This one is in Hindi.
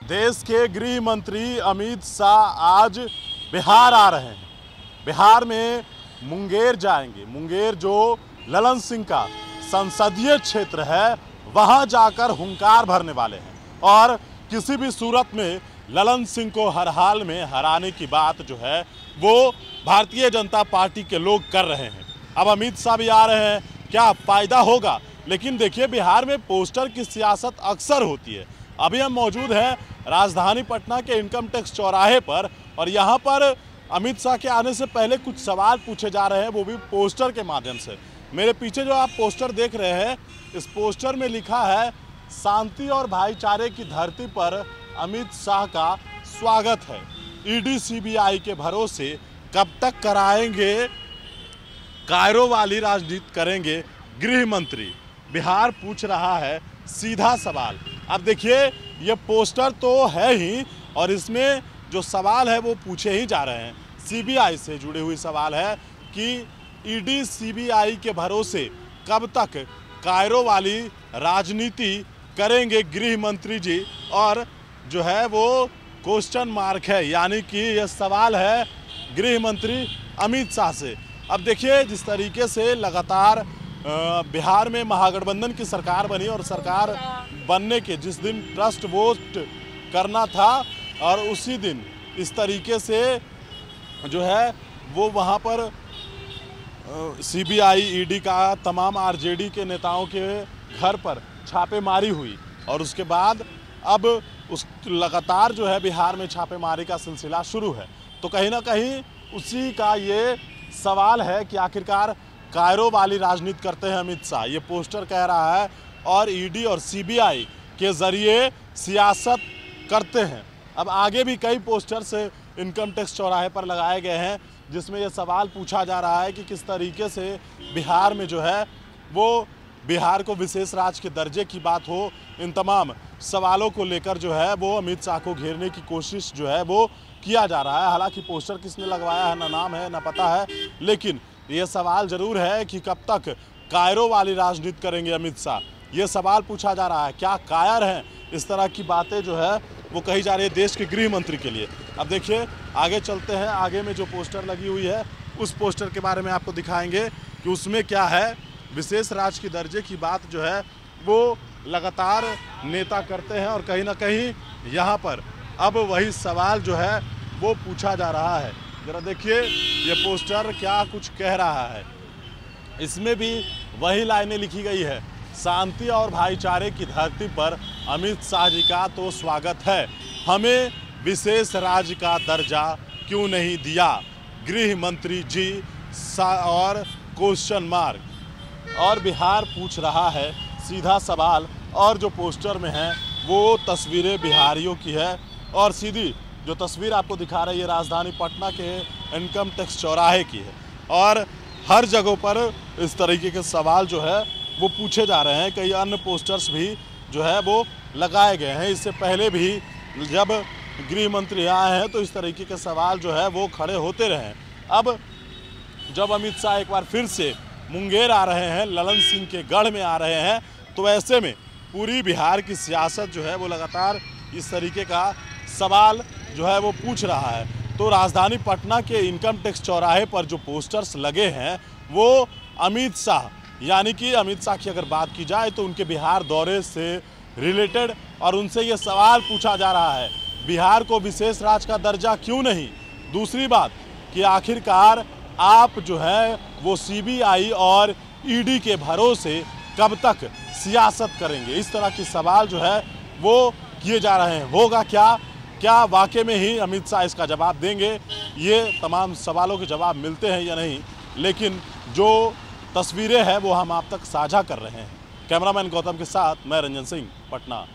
देश के गृह मंत्री अमित शाह आज बिहार आ रहे हैं। बिहार में मुंगेर जाएंगे। मुंगेर जो ललन सिंह का संसदीय क्षेत्र है, वहां जाकर हुंकार भरने वाले हैं और किसी भी सूरत में ललन सिंह को हर हाल में हराने की बात जो है वो भारतीय जनता पार्टी के लोग कर रहे हैं। अब अमित शाह भी आ रहे हैं, क्या फायदा होगा? लेकिन देखिए, बिहार में पोस्टर की सियासत अक्सर होती है। अभी हम मौजूद हैं राजधानी पटना के इनकम टैक्स चौराहे पर और यहाँ पर अमित शाह के आने से पहले कुछ सवाल पूछे जा रहे हैं, वो भी पोस्टर के माध्यम से। मेरे पीछे जो आप पोस्टर देख रहे हैं, इस पोस्टर में लिखा है शांति और भाईचारे की धरती पर अमित शाह का स्वागत है। ईडी सीबीआई के भरोसे कब तक कराएंगे कायरो वाली राजनीति करेंगे गृह मंत्री? बिहार पूछ रहा है सीधा सवाल। अब देखिए, ये पोस्टर तो है ही और इसमें जो सवाल है वो पूछे ही जा रहे हैं। सीबीआई से जुड़ी हुई सवाल है कि ईडी सीबीआई के भरोसे कब तक कायरो वाली राजनीति करेंगे गृह मंत्री जी, और जो है वो क्वेश्चन मार्क है, यानी कि यह सवाल है गृह मंत्री अमित शाह से। अब देखिए, जिस तरीके से लगातार बिहार में महागठबंधन की सरकार बनी और सरकार बनने के जिस दिन ट्रस्ट वोट करना था और उसी दिन इस तरीके से जो है वो वहाँ पर सीबीआई ईडी का तमाम आरजेडी के नेताओं के घर पर छापेमारी हुई और उसके बाद अब उस लगातार जो है बिहार में छापेमारी का सिलसिला शुरू है। तो कहीं ना कहीं उसी का ये सवाल है कि आखिरकार कायरो वाली राजनीति करते हैं अमित शाह, ये पोस्टर कह रहा है, और ईडी और सीबीआई के जरिए सियासत करते हैं। अब आगे भी कई पोस्टर्स इनकम टैक्स चौराहे पर लगाए गए हैं जिसमें यह सवाल पूछा जा रहा है कि किस तरीके से बिहार में जो है वो बिहार को विशेष राज्य के दर्जे की बात हो। इन तमाम सवालों को लेकर जो है वो अमित शाह को घेरने की कोशिश जो है वो किया जा रहा है। हालांकि पोस्टर किसने लगवाया है, ना नाम है ना पता है, लेकिन ये सवाल जरूर है कि कब तक कायरो वाली राजनीति करेंगे अमित शाह, ये सवाल पूछा जा रहा है। क्या कायर हैं? इस तरह की बातें जो है वो कही जा रही है देश के गृह मंत्री के लिए। अब देखिए, आगे चलते हैं। आगे में जो पोस्टर लगी हुई है उस पोस्टर के बारे में आपको दिखाएंगे कि उसमें क्या है। विशेष राज्य की दर्जे की बात जो है वो लगातार नेता करते हैं और कहीं ना कहीं यहाँ पर अब वही सवाल जो है वो पूछा जा रहा है। जरा देखिए, ये पोस्टर क्या कुछ कह रहा है। इसमें भी वही लाइनें लिखी गई है, शांति और भाईचारे की धरती पर अमित शाह जी का तो स्वागत है, हमें विशेष राज्य का दर्जा क्यों नहीं दिया गृह मंत्री जी, और क्वेश्चन मार्क। और बिहार पूछ रहा है सीधा सवाल, और जो पोस्टर में है वो तस्वीरें बिहारियों की है और सीधी जो तस्वीर आपको दिखा रही है राजधानी पटना के इनकम टैक्स चौराहे की है। और हर जगह पर इस तरीके के सवाल जो है वो पूछे जा रहे हैं। कई अन्य पोस्टर्स भी जो है वो लगाए गए हैं। इससे पहले भी जब गृह मंत्री आए हैं तो इस तरीके के सवाल जो है वो खड़े होते रहे हैं। अब जब अमित शाह एक बार फिर से मुंगेर आ रहे हैं, ललन सिंह के गढ़ में आ रहे हैं, तो ऐसे में पूरी बिहार की सियासत जो है वो लगातार इस तरीके का सवाल जो है वो पूछ रहा है। तो राजधानी पटना के इनकम टैक्स चौराहे पर जो पोस्टर्स लगे हैं वो अमित शाह, यानी कि अमित शाह की अगर बात की जाए तो उनके बिहार दौरे से रिलेटेड, और उनसे ये सवाल पूछा जा रहा है बिहार को विशेष राज्य का दर्जा क्यों नहीं। दूसरी बात कि आखिरकार आप जो है वो सीबीआई और ईडी के भरोसे कब तक सियासत करेंगे। इस तरह की सवाल जो है वो किए जा रहे हैं। होगा क्या वाकई में ही अमित शाह इसका जवाब देंगे? ये तमाम सवालों के जवाब मिलते हैं या नहीं, लेकिन जो तस्वीरें हैं वो हम आप तक साझा कर रहे हैं। कैमरामैन गौतम के साथ मैं रंजन सिंह, पटना।